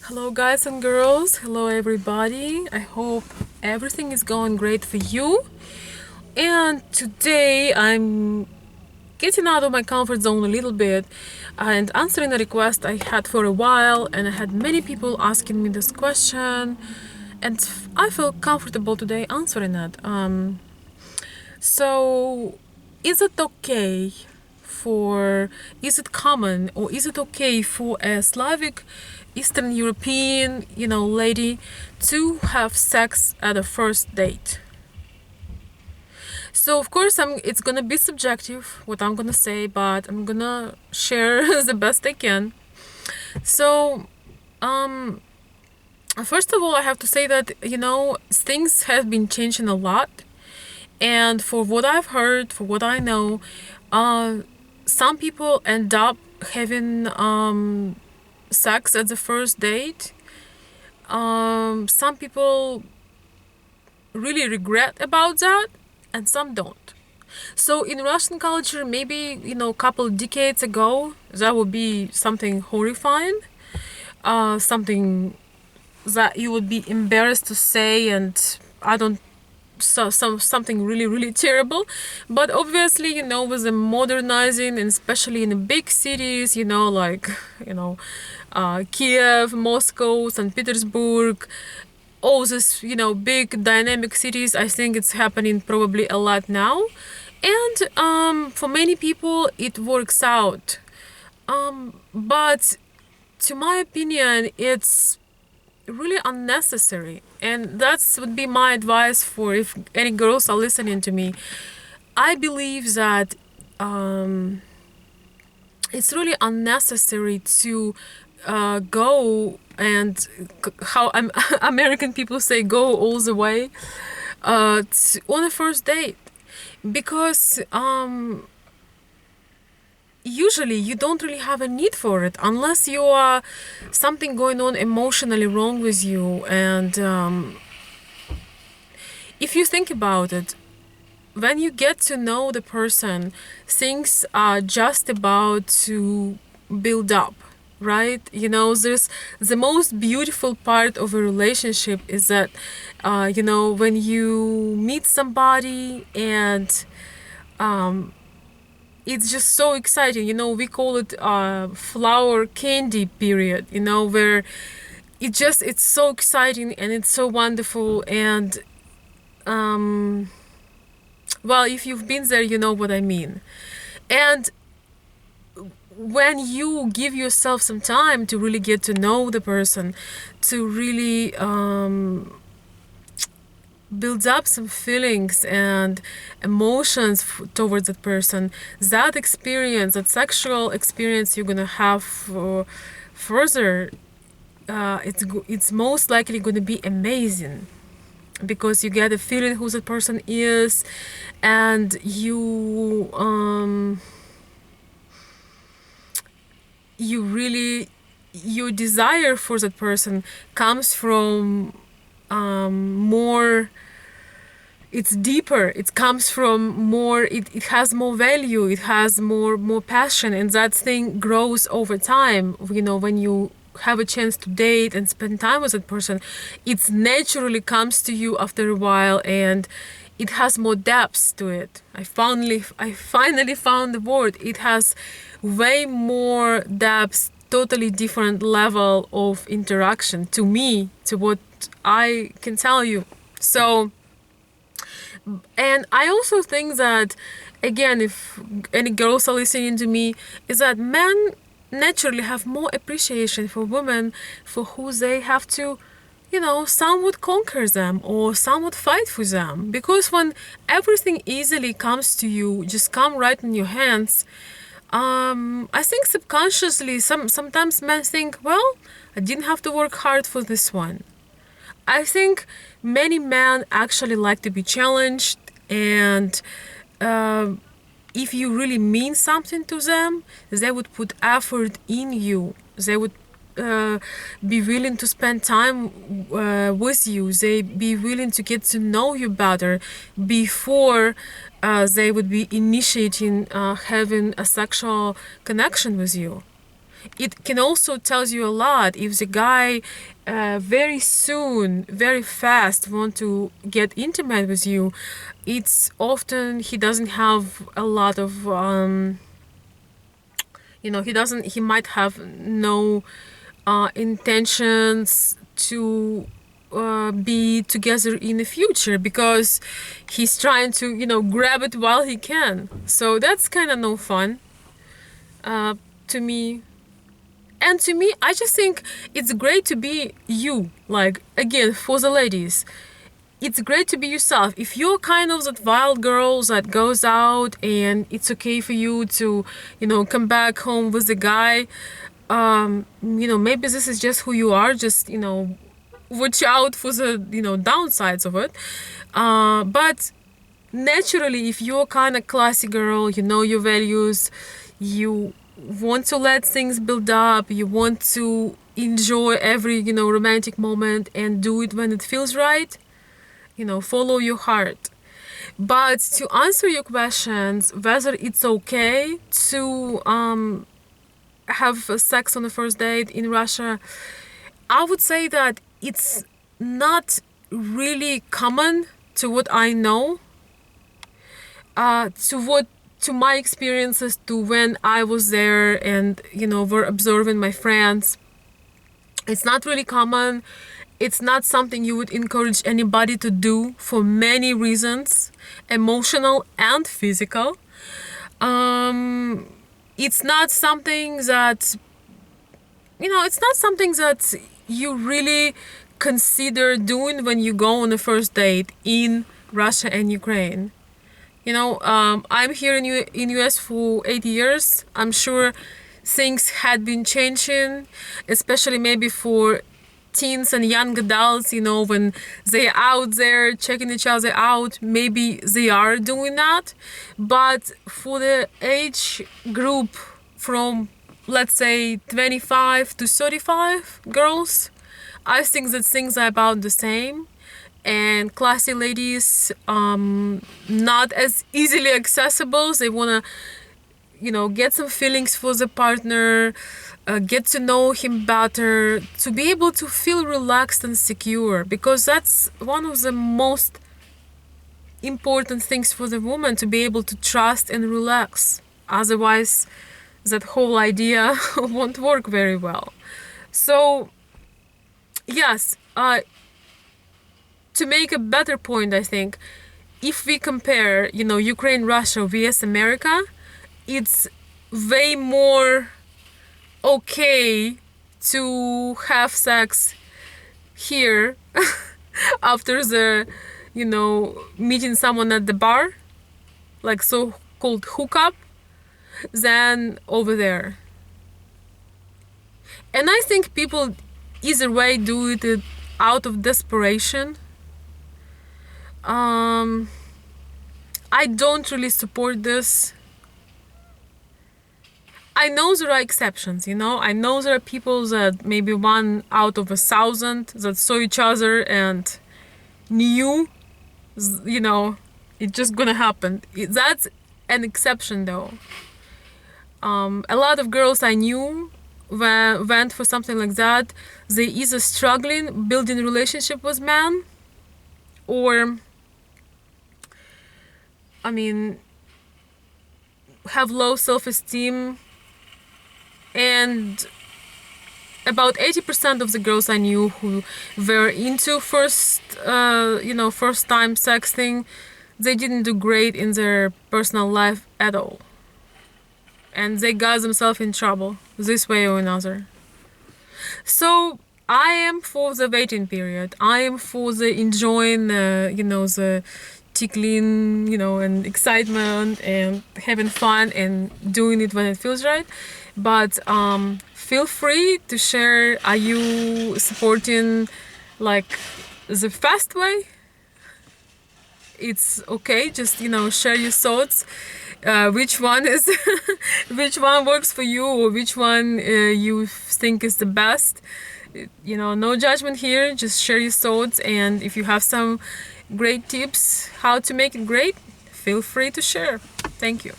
Hello, guys and girls. Hello, everybody. I hope everything is going great for you. And today I'm getting out of my comfort zone a little bit and answering a request I had for a while. And I had many people asking me this question, and I feel comfortable today answering it. So, is it okay is it common or is it okay for a Slavic Eastern European, lady to have sex at a first date? So of course it's gonna be subjective what I'm gonna say, but I'm gonna share the best I can. So um first of all, I have to say that things have been changing a lot, and for what I've heard, for what I know, uh some people end up having sex at the first date. Some people really regret about that, and some don't. So in Russian culture, maybe a couple decades ago, that would be something horrifying, something that you would be embarrassed to say, and I don't something really really terrible. But obviously, with the modernizing, and especially in the big cities, like Kiev, Moscow, St. Petersburg, all these big dynamic cities, I think it's happening probably a lot now. And for many people it works out, but to my opinion it's really unnecessary, and that's would be my advice for if any girls are listening to me. I believe that it's really unnecessary to go and how American people say, go all the way on a first date, because usually you don't really have a need for it unless you are something going on emotionally wrong with you. And if you think about it, when you get to know the person, things are just about to build up, right? There's the most beautiful part of a relationship is that when you meet somebody, and it's just so exciting. We call it flower candy period, where it's so exciting and it's so wonderful. And well, if you've been there, you know what I mean. And when you give yourself some time to really get to know the person, to really build up some feelings and emotions towards that person, that experience, that sexual experience you're gonna have further, it's most likely gonna be amazing, because you get a feeling who that person is, and you really, your desire for that person comes from more, it's deeper, it comes from more, it has more value, it has more passion, and that thing grows over time. When you have a chance to date and spend time with that person, it naturally comes to you after a while, and it has more depth to it. I finally found the word. It has way more depth, totally different level of interaction to me, to what I can tell you. So, and I also think that, again, if any girls are listening to me, is that men naturally have more appreciation for women for who they have to, some would conquer them or some would fight for them. Because when everything easily comes to you, just come right in your hands, I think subconsciously sometimes men think, well, I didn't have to work hard for this one. I think many men actually like to be challenged, and if you really mean something to them, they would put effort in you. They would be willing to spend time with you. They be willing to get to know you better before they would be initiating having a sexual connection with you. It can also tells you a lot if the guy very soon, very fast want to get intimate with you. It's often he doesn't have a lot of he might have no intentions to be together in the future because he's trying to grab it while he can. So that's kind of no fun to me. And to me, I just think it's great to be you. Like, again, for the ladies, it's great to be yourself. If you're kind of that wild girl that goes out and it's okay for you to, come back home with the guy, maybe this is just who you are. Just, watch out for the, downsides of it. But naturally, if you're kind of classy girl, you know your values, you want to let things build up, you want to enjoy every romantic moment and do it when it feels right, follow your heart. But to answer your questions, whether it's okay to have sex on the first date in Russia, I would say that it's not really common to what I know, to my experiences, to when I was there and were observing my friends. It's not really common. It's not something you would encourage anybody to do for many reasons, emotional and physical. It's not something that you really consider doing when you go on a first date in Russia and Ukraine. I'm here in US for 8 years. I'm sure things had been changing, especially maybe for teens and young adults, when they're out there checking each other out, maybe they are doing that. But for the age group from, let's say, 25 to 35 girls, I think that things are about the same. And classy ladies, not as easily accessible. They want to, get some feelings for the partner, get to know him better, to be able to feel relaxed and secure, because that's one of the most important things for the woman, to be able to trust and relax. Otherwise, that whole idea won't work very well. So, yes, to make a better point, I think, if we compare, Ukraine, Russia vs America, it's way more okay to have sex here after the, meeting someone at the bar, like so-called hookup, than over there. And I think people either way do it out of desperation. I don't really support this. I know there are exceptions, I know there are people that maybe 1 out of 1,000 that saw each other and knew, it's just gonna happen. That's an exception though. A lot of girls I knew went for something like that. They either struggling building a relationship with men, or have low self-esteem. And about 80% of the girls I knew who were into first time sexting, they didn't do great in their personal life at all. And they got themselves in trouble this way or another. So I am for the waiting period. I am for the enjoying, the tickling, and excitement and having fun and doing it when it feels right. But feel free to share. Are you supporting like the fast way? It's okay. Just share your thoughts. Which one is which one works for you, or which one you think is the best. No judgment here. Just share your thoughts, and if you have some great tips how to make it great, feel free to share. Thank you.